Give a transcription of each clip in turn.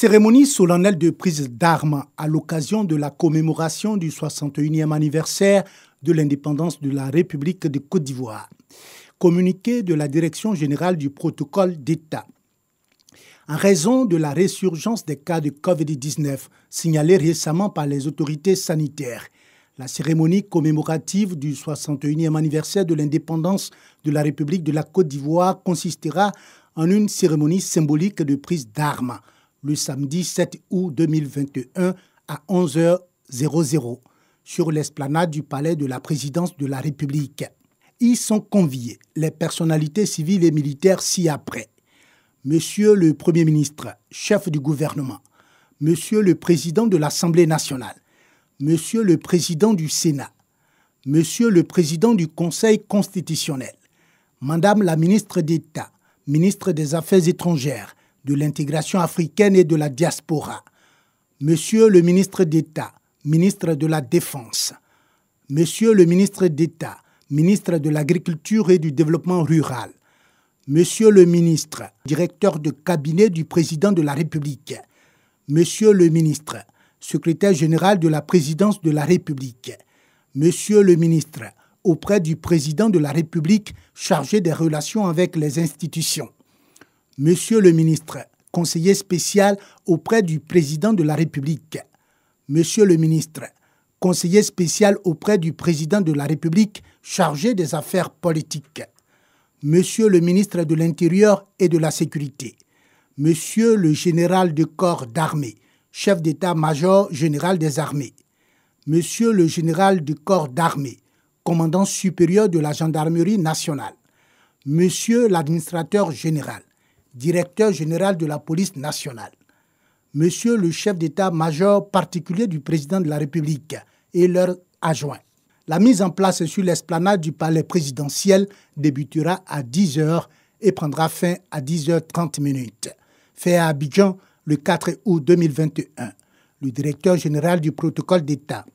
Cérémonie solennelle de prise d'armes à l'occasion de la commémoration du 61e anniversaire de l'indépendance de la République de Côte d'Ivoire. Communiqué de la Direction générale du protocole d'État. En raison de la résurgence des cas de Covid-19 signalés récemment par les autorités sanitaires, la cérémonie commémorative du 61e anniversaire de l'indépendance de la République de la Côte d'Ivoire consistera en une cérémonie symbolique de prise d'armes le samedi 7 août 2021 à 11h00 sur l'esplanade du palais de la présidence de la République. Y sont conviés les personnalités civiles et militaires ci-après. Monsieur le Premier ministre, chef du gouvernement, Monsieur le Président de l'Assemblée nationale, Monsieur le Président du Sénat, Monsieur le Président du Conseil constitutionnel, Madame la ministre d'État, ministre des Affaires étrangères, de l'intégration africaine et de la diaspora, Monsieur le ministre d'État, ministre de la Défense, Monsieur le ministre d'État, ministre de l'Agriculture et du Développement rural, Monsieur le ministre, directeur de cabinet du président de la République, Monsieur le ministre, secrétaire général de la présidence de la République, Monsieur le ministre, auprès du président de la République chargé des relations avec les institutions, Monsieur le ministre, conseiller spécial auprès du président de la République, Monsieur le ministre, conseiller spécial auprès du président de la République chargé des affaires politiques, Monsieur le ministre de l'Intérieur et de la Sécurité, Monsieur le général de corps d'armée, chef d'état-major général des armées, Monsieur le général de corps d'armée, commandant supérieur de la gendarmerie nationale, Monsieur l'administrateur général, directeur général de la police nationale, Monsieur le chef d'état-major particulier du président de la République et leurs adjoints. La mise en place sur l'esplanade du palais présidentiel débutera à 10h et prendra fin à 10h30. Fait à Abidjan le 4 août 2021. Le directeur général du protocole d'État.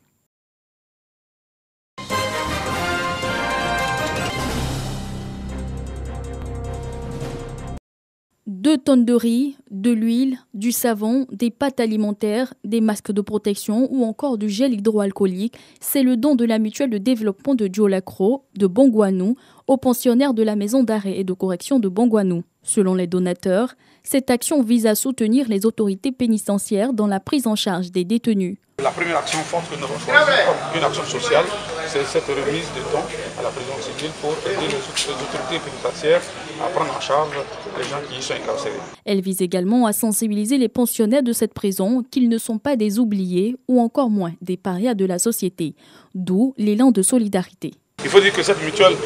Deux tonnes de riz, de l'huile, du savon, des pâtes alimentaires, des masques de protection ou encore du gel hydroalcoolique, c'est le don de la mutuelle de développement de Diolacro de Bongouanou aux pensionnaires de la maison d'arrêt et de correction de Bongouanou. Selon les donateurs, cette action vise à soutenir les autorités pénitentiaires dans la prise en charge des détenus. La première action forte que nous avons choisie comme une action sociale, c'est cette remise de dons à la prison civile pour aider les autorités pénitentiaires à prendre en charge les gens qui y sont incarcérés. Elle vise également à sensibiliser les pensionnaires de cette prison qu'ils ne sont pas des oubliés ou encore moins des parias de la société, d'où l'élan de solidarité. Il faut dire que cette mutuelle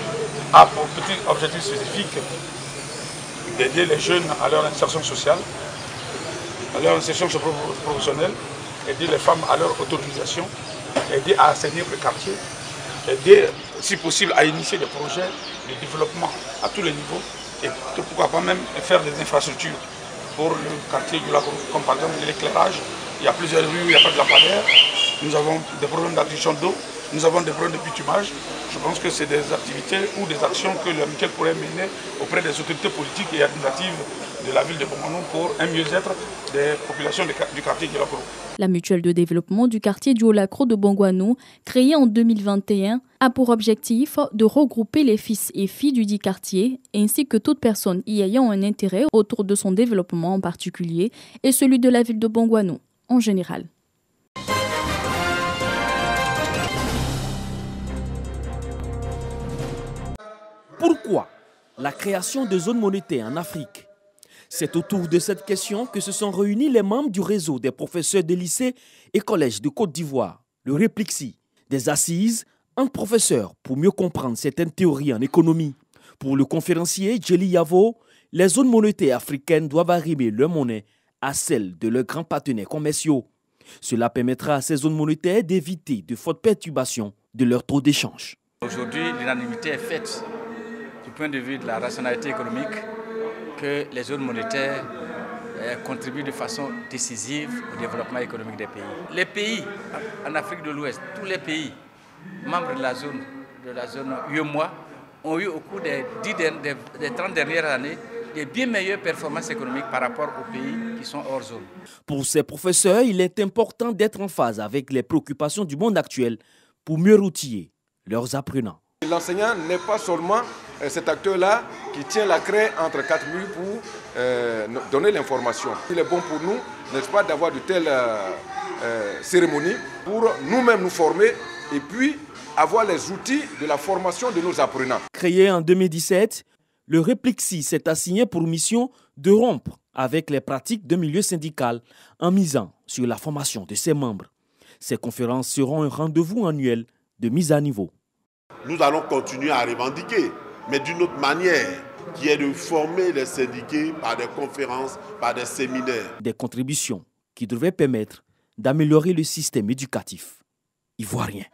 a pour petit objectif spécifique d'aider les jeunes à leur insertion sociale, à leur insertion professionnelle, aider les femmes à leur autonomisation, aider à assainir le quartier, aider, si possible, à initier des projets de développement à tous les niveaux et pourquoi pas même faire des infrastructures pour le quartier du Lagro, comme par exemple l'éclairage. Il y a plusieurs rues où il n'y a pas de lampadaire, nous avons des problèmes d'attrition d'eau, nous avons des problèmes de bitumage. Je pense que c'est des activités ou des actions que la mutuelle pourrait mener auprès des autorités politiques et administratives de la ville de Bongouanou pour un mieux-être des populations du quartier du Lagro. La mutuelle de développement du quartier du Haut-Lacro de Bongouanou, créée en 2021, a pour objectif de regrouper les fils et filles du dit quartier, ainsi que toute personne y ayant un intérêt autour de son développement en particulier et celui de la ville de Bongouanou en général. Pourquoi la création de zones monétaires en Afrique? C'est autour de cette question que se sont réunis les membres du réseau des professeurs de lycées et collèges de Côte d'Ivoire, le Réplexi, des assises entre professeurs pour mieux comprendre certaines théories en économie. Pour le conférencier Djeli Yavo, les zones monétaires africaines doivent arrimer leur monnaie à celle de leurs grands partenaires commerciaux. Cela permettra à ces zones monétaires d'éviter de fortes perturbations de leur taux d'échange. Aujourd'hui, l'unanimité est faite du point de vue de la rationalité économique que les zones monétaires contribuent de façon décisive au développement économique des pays. Les pays en Afrique de l'Ouest, tous les pays membres de la zone UEMOA ont eu au cours des 30 dernières années de bien meilleures performances économiques par rapport aux pays qui sont hors zone. Pour ces professeurs, il est important d'être en phase avec les préoccupations du monde actuel pour mieux outiller leurs apprenants. L'enseignant n'est pas seulement cet acteur-là qui tient la craie entre quatre murs pour donner l'information. Il est bon pour nous, n'est-ce pas, d'avoir de telles cérémonies pour nous-mêmes nous former et puis avoir les outils de la formation de nos apprenants. Créé en 2017, le Réplexi s'est assigné pour mission de rompre avec les pratiques de milieu syndical en misant sur la formation de ses membres. Ces conférences seront un rendez-vous annuel de mise à niveau. Nous allons continuer à revendiquer, mais d'une autre manière, qui est de former les syndiqués par des conférences, par des séminaires. Des contributions qui devraient permettre d'améliorer le système éducatif ivoirien.